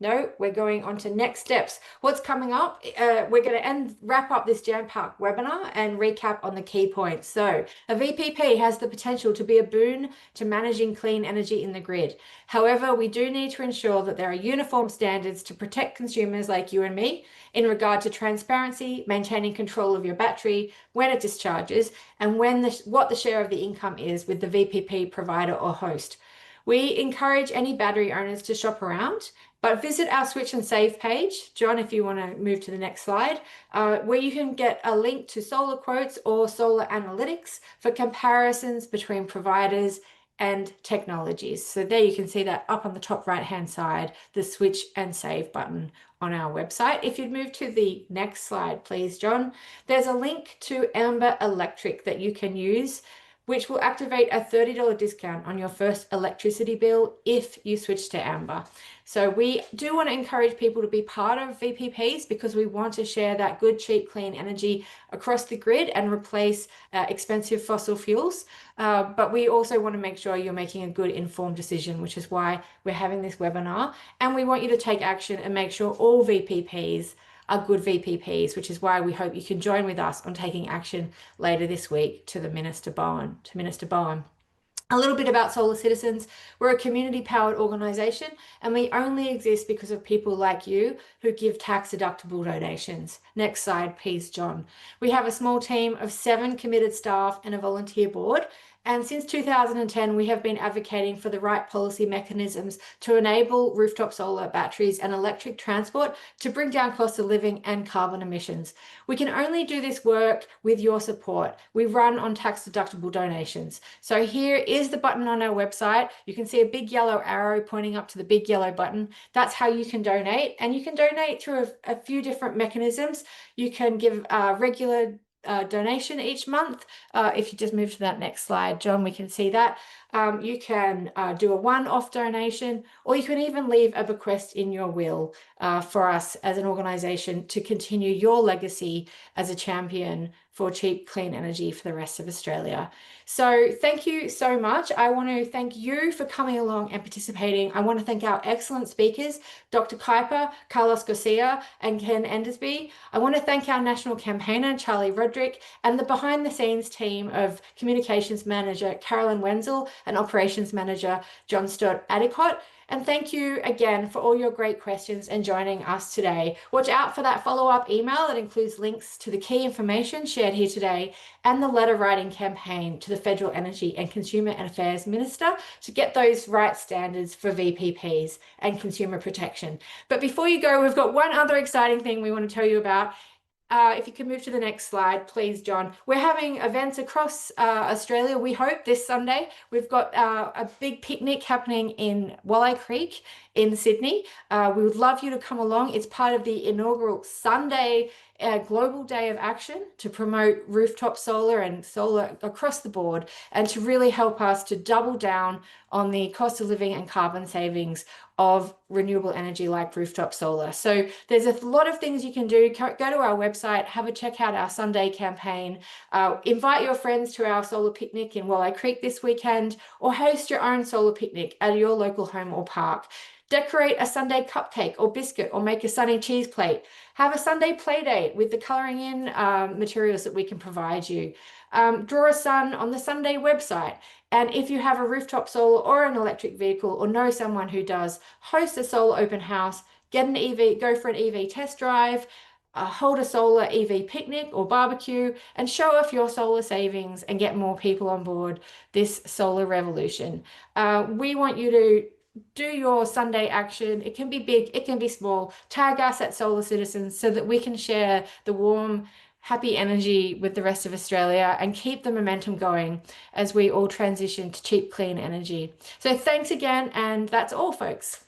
No, we're going on to next steps. What's coming up? We're going to wrap up this jam-packed webinar and recap on the key points. So a VPP has the potential to be a boon to managing clean energy in the grid. However, we do need to ensure that there are uniform standards to protect consumers like you and me in regard to transparency, maintaining control of your battery, when it discharges, and what the share of the income is with the VPP provider or host. We encourage any battery owners to shop around, but visit our Switch and Save page, John, if you want to move to the next slide, where you can get a link to solar quotes or solar analytics for comparisons between providers and technologies. So there you can see that up on the top right-hand side, the Switch and Save button on our website. If you'd move to the next slide, please, John, there's a link to Amber Electric that you can use, which will activate a $30 discount on your first electricity bill if you switch to Amber. So we do want to encourage people to be part of VPPs because we want to share that good, cheap, clean energy across the grid and replace expensive fossil fuels. But we also want to make sure you're making a good informed decision, which is why we're having this webinar. And we want you to take action and make sure all VPPs are good VPPs, which is why we hope you can join with us on taking action later this week to Minister Bowen. A little bit about Solar Citizens. We're a community-powered organisation, and we only exist because of people like you who give tax-deductible donations. Next slide, please, John. We have a small team of 7 committed staff and a volunteer board. And since 2010, we have been advocating for the right policy mechanisms to enable rooftop solar batteries and electric transport to bring down cost of living and carbon emissions. We can only do this work with your support. We run on tax-deductible donations. So here is the button on our website. You can see a big yellow arrow pointing up to the big yellow button. That's how you can donate. And you can donate through a few different mechanisms. You can give regular donation each month. If you just move to that next slide, John, we can see that. You can do a one-off donation, or you can even leave a bequest in your will for us as an organisation to continue your legacy as a champion for cheap, clean energy for the rest of Australia. So thank you so much. I want to thank you for coming along and participating. I want to thank our excellent speakers, Dr. Kuiper, Carlos Garcia, and Ken Endersby. I want to thank our national campaigner, Charlie Roderick, and the behind-the-scenes team of Communications Manager, Carolyn Wenzel, and Operations Manager, John Stott Adicott. And thank you again for all your great questions and joining us today. Watch out for that follow-up email that includes links to the key information shared here today and the letter writing campaign to the Federal Energy and Consumer Affairs Minister to get those right standards for VPPs and consumer protection. But before you go, we've got one other exciting thing we want to tell you about. If you can move to the next slide, please, John. We're having events across Australia. We hope this Sunday. We've got a big picnic happening in Walleye Creek in Sydney. We would love you to come along. It's part of the inaugural Sunday Global Day of Action to promote rooftop solar and solar across the board, and to really help us to double down on the cost of living and carbon savings of renewable energy like rooftop solar. So there's a lot of things you can do. Go to our website, have a check out our Sunday campaign, invite your friends to our solar picnic in Walleye Creek this weekend, or host your own solar picnic at your local home or park. Decorate a Sunday cupcake or biscuit, or make a sunny cheese plate. Have a Sunday play date with the colouring in materials that we can provide you. Draw a sun on the Sunday website. And if you have a rooftop solar or an electric vehicle, or know someone who does, host a solar open house, get an EV, go for an EV test drive, hold a solar EV picnic or barbecue, and show off your solar savings and get more people on board this solar revolution. We want you to do your Sunday action. It can be big, it can be small. Tag us at Solar Citizens so that we can share the warm, happy energy with the rest of Australia and keep the momentum going as we all transition to cheap, clean energy. So thanks again, and that's all, folks.